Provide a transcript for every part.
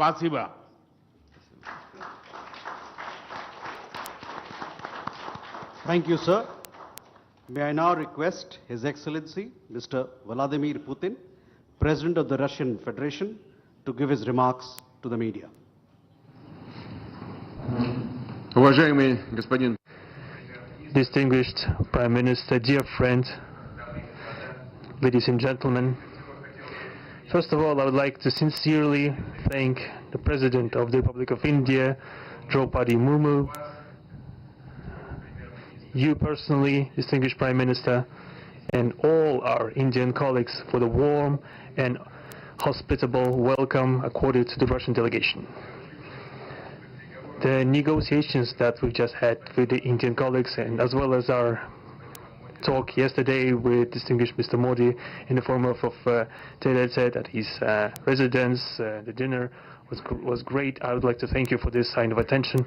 Spasiba. Thank you, sir. May I now request His Excellency, Mr. Vladimir Putin, President of the Russian Federation, to give his remarks to the media. Уважаемый господин Distinguished Prime Minister, dear friend, ladies and gentlemen, first of all, I would like to sincerely thank the President of the Republic of India, Draupadi Murmu, you personally, distinguished Prime Minister, and all our Indian colleagues for the warm and hospitable welcome accorded to the Russian delegation. The negotiations that we've just had with the Indian colleagues, and as well as our talk yesterday with distinguished Mr. Modi in the form of tete-a-tete at his residence, the dinner was great. I would like to thank you for this sign of attention.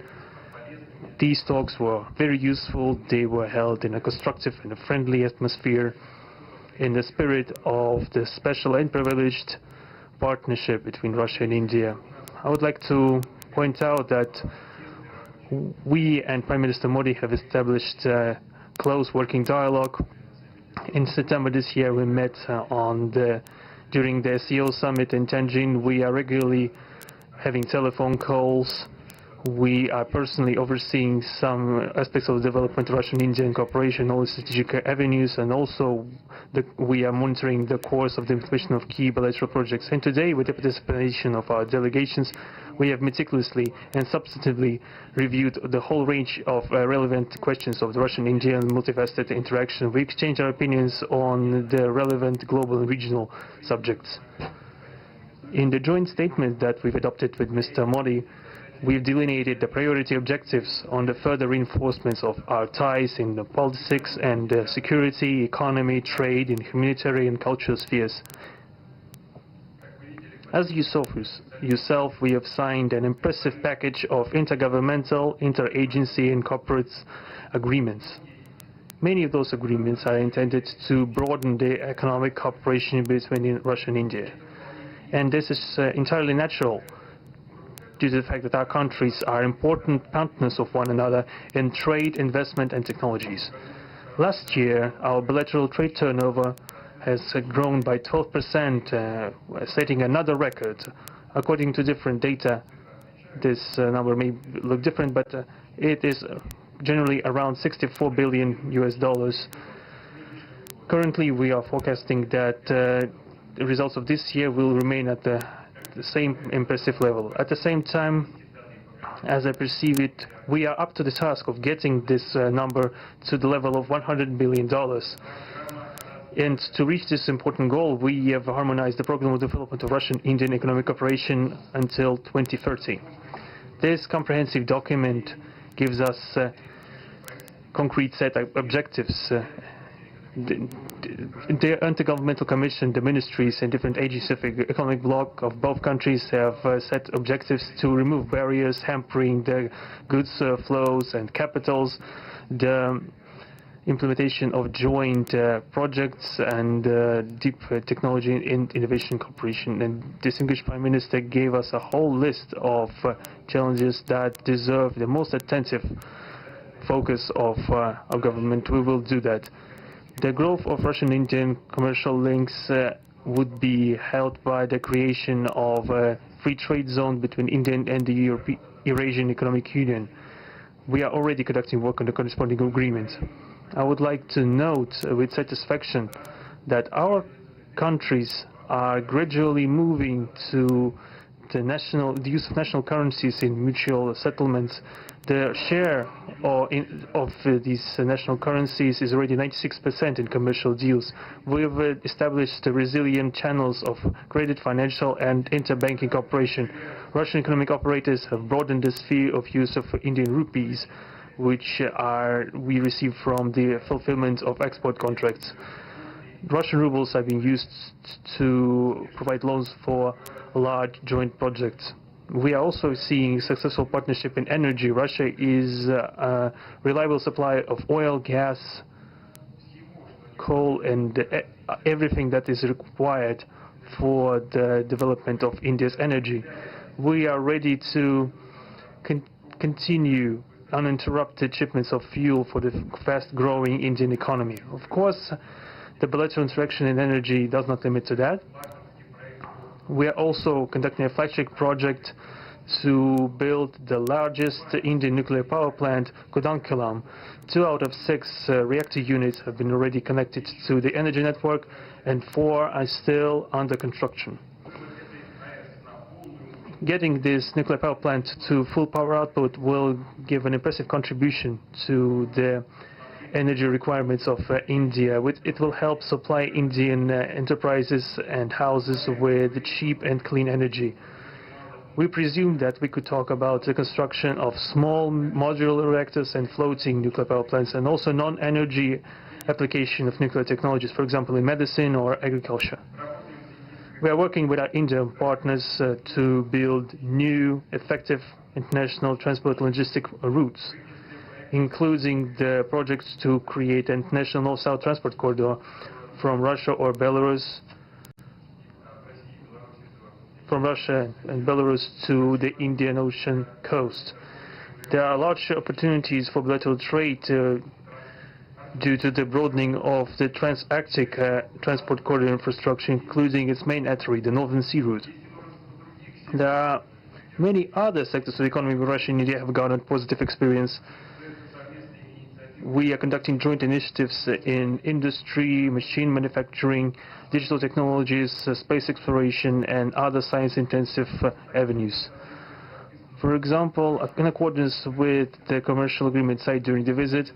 These talks were very useful. They were held in a constructive and a friendly atmosphere in the spirit of the special and privileged partnership between Russia and India. I would like to point out that we and Prime Minister Modi have established a close working dialogue. In September this year, we met during the SEO summit in Tianjin. We are regularly having telephone calls. We are personally overseeing some aspects of the development of Russian-Indian cooperation, all strategic avenues, and also we are monitoring the course of the implementation of key bilateral projects. And today, with the participation of our delegations, we have meticulously and substantively reviewed the whole range of relevant questions of the Russian-Indian multifaceted interaction. We exchange our opinions on the relevant global and regional subjects. In the joint statement that we've adopted with Mr. Modi, we've delineated the priority objectives on the further reinforcements of our ties in the politics and security, economy, trade, and humanitarian and cultural spheres. As you saw yourself, we have signed an impressive package of intergovernmental, interagency, and corporate agreements. Many of those agreements are intended to broaden the economic cooperation between Russia and India. And this is entirely natural, due to the fact that our countries are important partners of one another in trade, investment, and technologies. Last year, our bilateral trade turnover has grown by 12%, setting another record. According to different data, this number may look different, but it is generally around $64 billion US. Currently, we are forecasting that the results of this year will remain at the same impressive level. At the same time, as I perceive it, we are up to the task of getting this number to the level of $100 billion. And to reach this important goal, we have harmonized the program of development of Russian-Indian economic cooperation until 2030. This comprehensive document gives us a concrete set of objectives. The Intergovernmental Commission, the ministries and different agencies of the economic bloc of both countries have set objectives to remove barriers hampering the goods flows and capitals, the implementation of joint projects and deep technology and innovation cooperation. And distinguished Prime Minister gave us a whole list of challenges that deserve the most attentive focus of our government. We will do that. The growth of Russian-Indian commercial links would be helped by the creation of a free trade zone between India and the Eurasian Economic Union. We are already conducting work on the corresponding agreement. I would like to note with satisfaction that our countries are gradually moving to the use of national currencies in mutual settlements. The share of these national currencies is already 96% in commercial deals. We have established resilient channels of credit, financial, and interbanking cooperation. Russian economic operators have broadened the sphere of use of Indian rupees, which we receive from the fulfillment of export contracts. Russian rubles are being used to provide loans for large joint projects. We are also seeing successful partnership in energy. Russia is a reliable supplier of oil, gas, coal, and everything that is required for the development of India's energy. we are ready to continue uninterrupted shipments of fuel for the fast-growing Indian economy. Of course, the bilateral interaction in energy does not limit to that. We are also conducting a flagship project to build the largest Indian nuclear power plant, Kudankulam. 2 out of 6 reactor units have been already connected to the energy network, and 4 are still under construction. Getting this nuclear power plant to full power output will give an impressive contribution to the energy requirements of India. It will help supply Indian enterprises and houses with cheap and clean energy. We presume that we could talk about the construction of small modular reactors and floating nuclear power plants, and also non-energy application of nuclear technologies, for example, in medicine or agriculture. We are working with our Indian partners to build new, effective international transport logistic routes, including the projects to create an international north-south transport corridor from Russia and Belarus to the Indian Ocean coast. There are large opportunities for bilateral trade due to the broadening of the trans-Arctic transport corridor infrastructure, including its main artery, the Northern Sea Route. There are many other sectors of the economy where Russia and India have garnered positive experience. We are conducting joint initiatives in industry, machine manufacturing, digital technologies, space exploration, and other science-intensive avenues. For example, in accordance with the commercial agreement signed during the visit,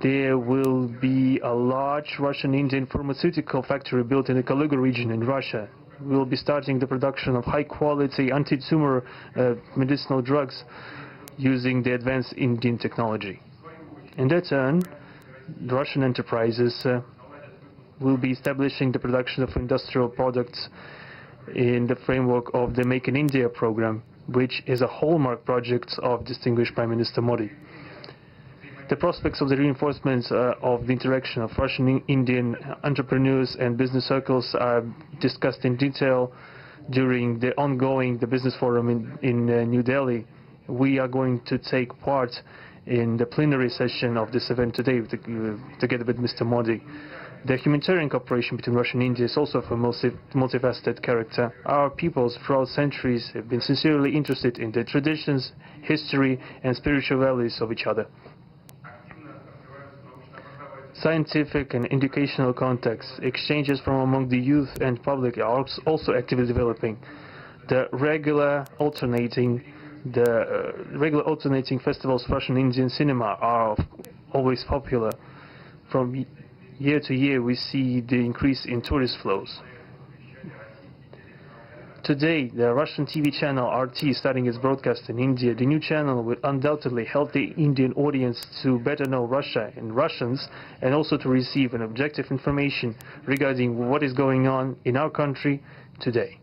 there will be a large Russian-Indian pharmaceutical factory built in the Kaluga region in Russia. We will be starting the production of high-quality anti-tumor medicinal drugs using the advanced Indian technology. In their turn, Russian enterprises will be establishing the production of industrial products in the framework of the Make in India program, which is a hallmark project of distinguished Prime Minister Modi. The prospects of the reinforcement of the interaction of Russian-Indian entrepreneurs and business circles are discussed in detail during the ongoing Business Forum in New Delhi. We are going to take part in the plenary session of this event today together with Mr. Modi. The humanitarian cooperation between Russia and India is also of a multifaceted character. Our peoples throughout centuries have been sincerely interested in the traditions, history, and spiritual values of each other. Scientific and educational contacts, exchanges from among the youth and public are also actively developing. The regular alternating festivals of Russian Indian cinema are always popular. From year to year, we see the increase in tourist flows. Today, the Russian TV channel RT starting its broadcast in India. The new channel will undoubtedly help the Indian audience to better know Russia and Russians, and also to receive an objective information regarding what is going on in our country today.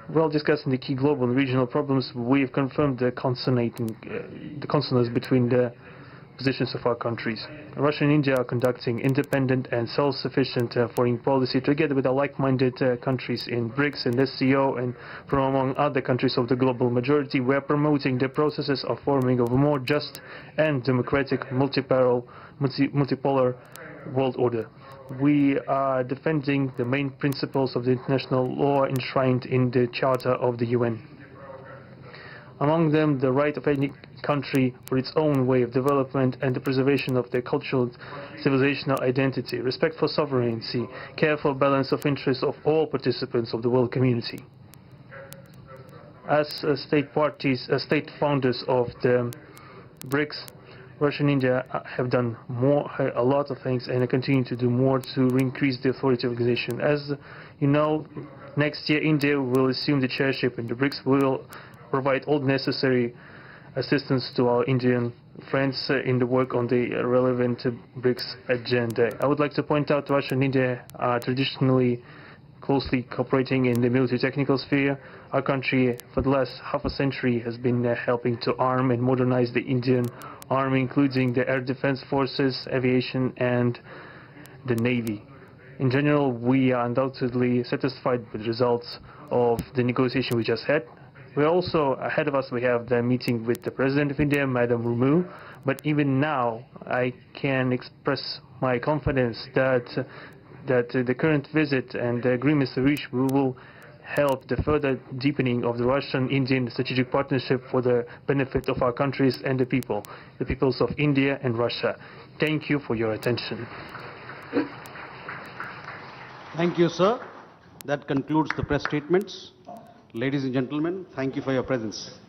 While discussing the key global and regional problems, we have confirmed the consonance between the positions of our countries. Russia and India are conducting independent and self-sufficient foreign policy together with our like-minded countries in BRICS and SCO, and from among other countries of the global majority. We are promoting the processes of forming of a more just and democratic multipolar world order. We are defending the main principles of the international law enshrined in the Charter of the UN. Among them, the right of any country for its own way of development and the preservation of their cultural civilizational identity, respect for sovereignty, careful balance of interests of all participants of the world community. As state founders of the BRICS, Russia and India have done a lot of things, and continue to do more to increase the authority of the organization. As you know, next year India will assume the chairship, and the BRICS will provide all necessary assistance to our Indian friends in the work on the relevant BRICS agenda. I would like to point out Russia and India are traditionally closely cooperating in the military-technical sphere. Our country, for the last half a century, has been helping to arm and modernize the Indian Army, including the Air Defense Forces, aviation, and the Navy. In general, we are undoubtedly satisfied with the results of the negotiation we just had. We're also, ahead of us, we have the meeting with the President of India, Madam Murmu. But even now, I can express my confidence that the current visit and the agreements reached will help the further deepening of the Russian-Indian strategic partnership for the benefit of our countries and the peoples of India and Russia. Thank you for your attention. Thank you, sir. That concludes the press statements. Ladies and gentlemen, thank you for your presence.